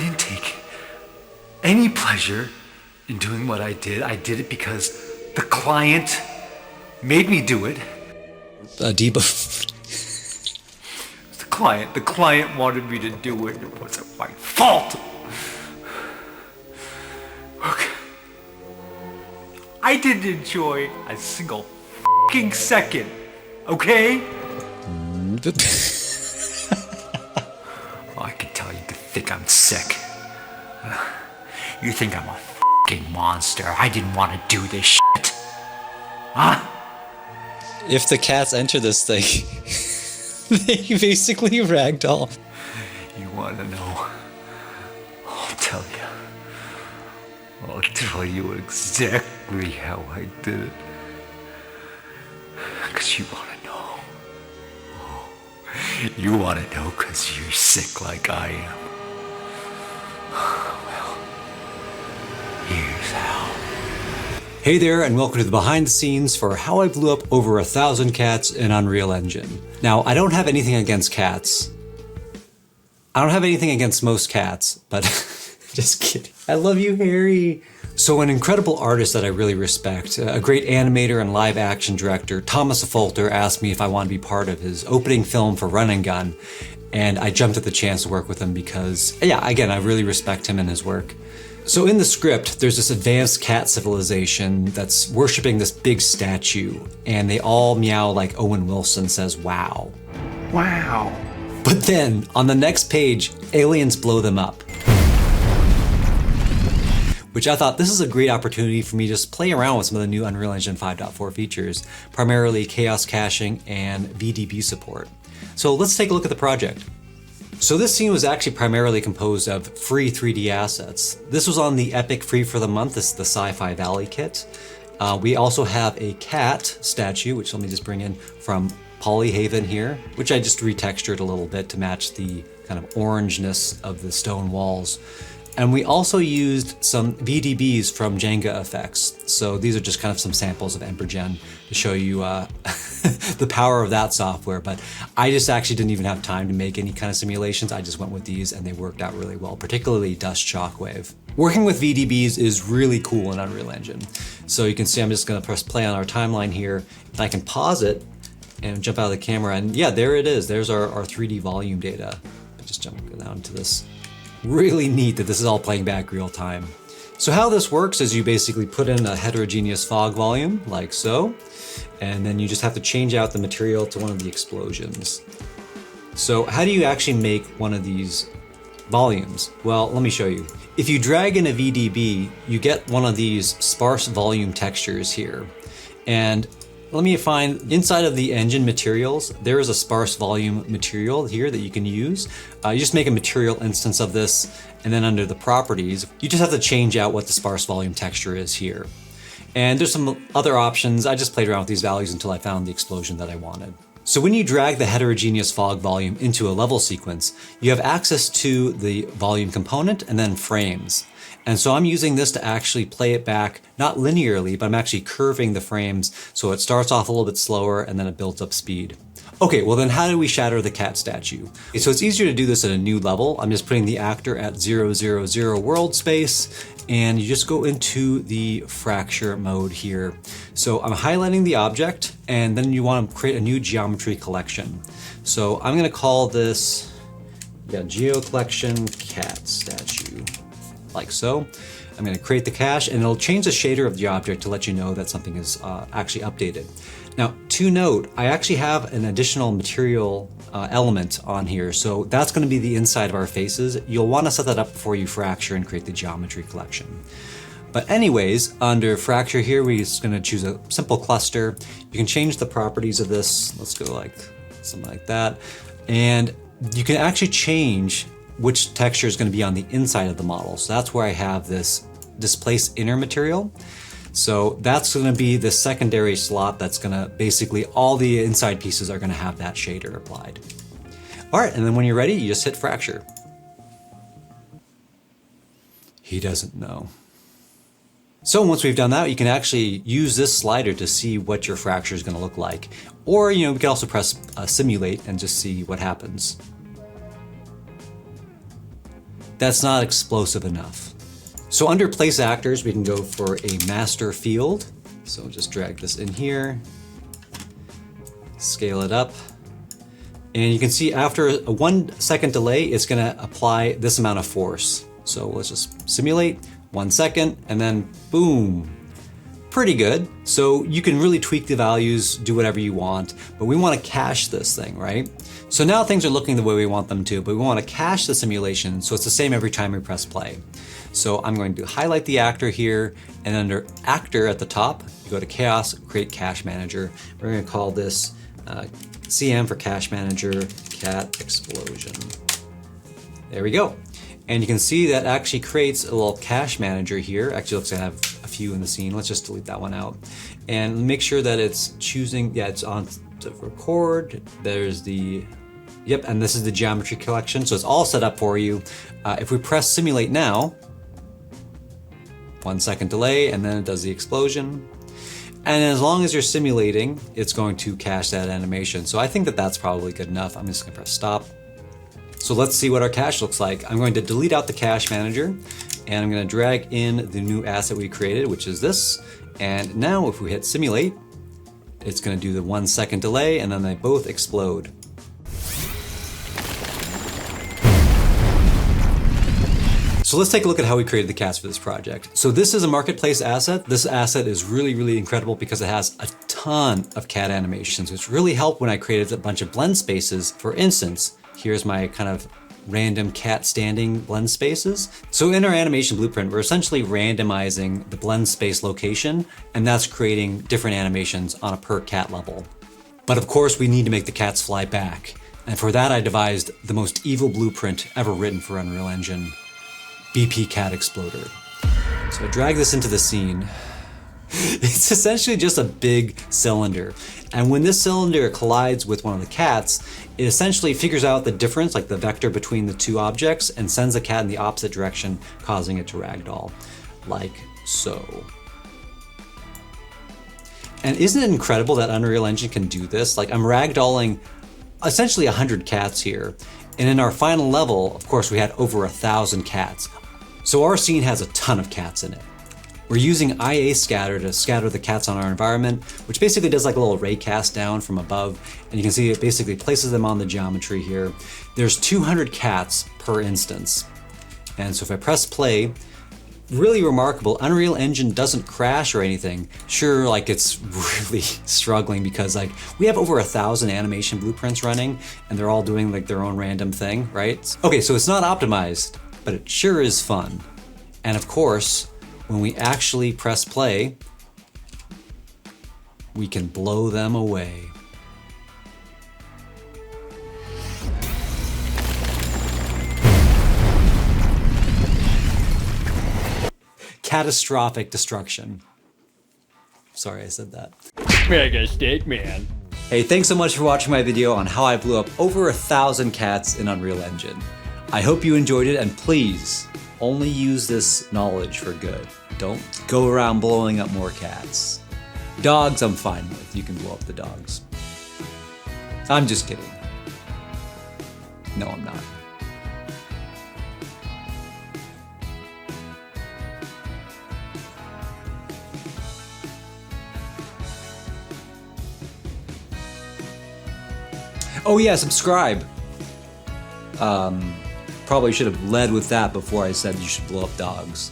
didn't take any pleasure in doing what I did. I did it because the client made me do it. Debuff. The client wanted me to do it. It wasn't my fault. Look, I didn't enjoy a single fucking second, okay? I can tell you think I'm sick. You think I'm a fucking monster. I didn't want to do this shit. Huh? If the cats enter this thing, they basically ragdoll. You want to know? I'll tell you. I'll tell you exactly how I did it. Because you want to know. You want to know because you're sick like I am. Well, here's how. Hey there, and welcome to the behind the scenes for how I blew up over 1,000 cats in Unreal Engine. Now, I don't have anything against cats. I don't have anything against most cats, but just kidding. I love you, Harry. So an incredible artist that I really respect, a great animator and live action director, Thomas Folter, asked me if I wanted to be part of his opening film for Run and Gun, and I jumped at the chance to work with him because, yeah, again, I really respect him and his work. So in the script, there's this advanced cat civilization that's worshiping this big statue, and they all meow like Owen Wilson says, "Wow." Wow. But then, on the next page, aliens blow them up. Which I thought, this is a great opportunity for me to just play around with some of the new Unreal Engine 5.4 features, primarily chaos caching and VDB support. So let's take a look at the project. So this scene was actually primarily composed of free 3D assets. This was on the Epic Free for the Month. This is the Sci-Fi Valley kit. We also have a cat statue, which let me just bring in from Polyhaven here, which I just retextured a little bit to match the kind of orangeness of the stone walls. And we also used some VDBs from Jenga Effects. So these are just kind of some samples of Embergen to show you the power of that software. But I just actually didn't even have time to make any kind of simulations. I just went with these and they worked out really well, particularly Dust Shockwave. Working with VDBs is really cool in Unreal Engine. So you can see I'm just gonna press play on our timeline here. I can pause it and jump out of the camera and yeah, there it is. There's our 3D volume data. Just jump down to this. Really neat that this is all playing back real time. So how this works is you basically put in a heterogeneous fog volume, like so, and then you just have to change out the material to one of the explosions. So how do you actually make one of these volumes? Well, let me show you. If you drag in a VDB, you get one of these sparse volume textures here. And let me find, inside of the engine materials, there is a sparse volume material here that you can use. You just make a material instance of this, and then under the properties, you just have to change out what the sparse volume texture is here. And there's some other options. I just played around with these values until I found the explosion that I wanted. So when you drag the heterogeneous fog volume into a level sequence, you have access to the volume component and then frames. And so I'm using this to actually play it back, not linearly, but I'm actually curving the frames so it starts off a little bit slower and then it builds up speed. Okay, well then how do we shatter the cat statue? Okay, so it's easier to do this at a new level. I'm just putting the actor at 000 world space, and you just go into the fracture mode here. So I'm highlighting the object, and then you want to create a new geometry collection. So I'm gonna call this, Geo Collection Cat Statue. Like so. I'm going to create the cache and it'll change the shader of the object to let you know that something is actually updated. Now, to note, I actually have an additional material element on here, so that's going to be the inside of our faces. You'll want to set that up before you fracture and create the geometry collection. But anyways, under fracture here, we're just going to choose a simple cluster. You can change the properties of this. Let's go like something like that. And you can actually change which texture is going to be on the inside of the model. So that's where I have this displace inner material. So that's going to be the secondary slot that's going to basically all the inside pieces are going to have that shader applied. All right, and then when you're ready, you just hit fracture. He doesn't know. So once we've done that, you can actually use this slider to see what your fracture is going to look like. Or, we can also press simulate and just see what happens. that's not explosive enough. So under place actors, we can go for a master field. So just drag this in here, scale it up. And you can see after a 1 second delay, it's gonna apply this amount of force. So let's just simulate 1 second and then boom. Pretty good. So you can really tweak the values, do whatever you want, but we want to cache this thing, right? So now things are looking the way we want them to, but we want to cache the simulation so it's the same every time we press play. So I'm going to highlight the actor here, and under actor at the top, you go to chaos, create cache manager. We're going to call this CM for cache manager, cat explosion. There we go. And you can see that actually creates a little cache manager here. Actually looks like I have a few in the scene. Let's just delete that one out. And make sure that it's choosing, yeah, it's on to record. There's the, yep, and this is the geometry collection. So it's all set up for you. If we press simulate now, 1 second delay, and then it does the explosion. And as long as you're simulating, it's going to cache that animation. So I think that that's probably good enough. I'm just gonna press stop. So let's see what our cache looks like. I'm going to delete out the cache manager, and I'm going to drag in the new asset we created, which is this. And now if we hit simulate, it's going to do the 1 second delay, and then they both explode. So let's take a look at how we created the cats for this project. So this is a marketplace asset. This asset is really, really incredible because it has a ton of cat animations, which really helped when I created a bunch of blend spaces. For instance, here's my kind of random cat standing blend spaces. So in our animation blueprint, we're essentially randomizing the blend space location, and that's creating different animations on a per cat level. But of course, we need to make the cats fly back. And for that, I devised the most evil blueprint ever written for Unreal Engine, BP Cat Exploder. So I drag this into the scene. It's essentially just a big cylinder. And when this cylinder collides with one of the cats, it essentially figures out the difference, like the vector between the two objects, and sends the cat in the opposite direction, causing it to ragdoll, like so. And isn't it incredible that Unreal Engine can do this? Like, I'm ragdolling essentially 100 cats here. And in our final level, of course, we had over 1,000 cats. So our scene has a ton of cats in it. We're using IA scatter to scatter the cats on our environment, which basically does like a little ray cast down from above. And you can see it basically places them on the geometry here. There's 200 cats per instance. And so if I press play, really remarkable, Unreal Engine doesn't crash or anything. Sure, like it's really struggling because like we have over 1,000 animation blueprints running and they're all doing like their own random thing, right? Okay, so it's not optimized, but it sure is fun. And of course, when we actually press play, we can blow them away. Catastrophic destruction. Sorry I said that. Mega Stick Man. Hey, thanks so much for watching my video on how I blew up over 1,000 cats in Unreal Engine. I hope you enjoyed it, and please, only use this knowledge for good. Don't go around blowing up more cats. Dogs I'm fine with, you can blow up the dogs. I'm just kidding. No, I'm not. Oh yeah, subscribe. Probably should have led with that before I said you should blow up dogs.